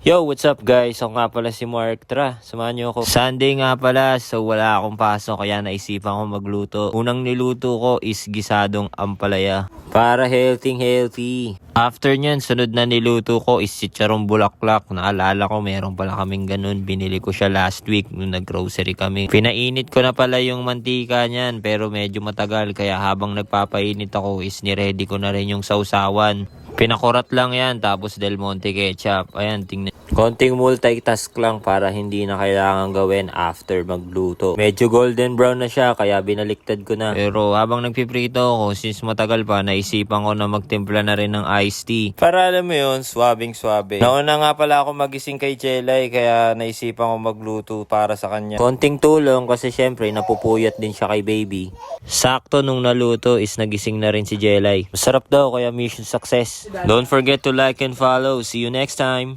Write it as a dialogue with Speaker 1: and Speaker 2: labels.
Speaker 1: Yo, what's up guys? Ako nga pala si Mark. Tara, samahan niyo ako. Sunday nga pala, so wala akong pasok kaya naisipan ko magluto. Unang niluto ko is gisadong ampalaya. Para healthy. After nyan, sunod na niluto ko is chicharong bulaklak. Naalala ko meron pala kaming ganun. Binili ko siya last week nung nag-grocery kami. Pinainit ko na pala yung mantika nyan pero medyo matagal kaya habang nagpapainit ako is niready ko na rin yung sausawan. Pinakurat lang yan tapos Del Monte ketchup. Ayan, tingnan. Konting multitask lang para hindi na kailangan gawin after magluto. Medyo golden brown na siya kaya binaliktad ko na. Pero habang nagpiprito ako, since matagal pa, naisipan ko na magtimpla na rin ng iced tea. Para alam mo yun, swabing-swabe. Nauna nga pala ako magising kay Jelay kaya naisipan ko magluto para sa kanya. Konting tulong kasi syempre napupuyat din siya kay baby. Sakto nung naluto is nagising na rin si Jelay. Masarap daw kaya mission success. Don't forget to like and follow. See you next time.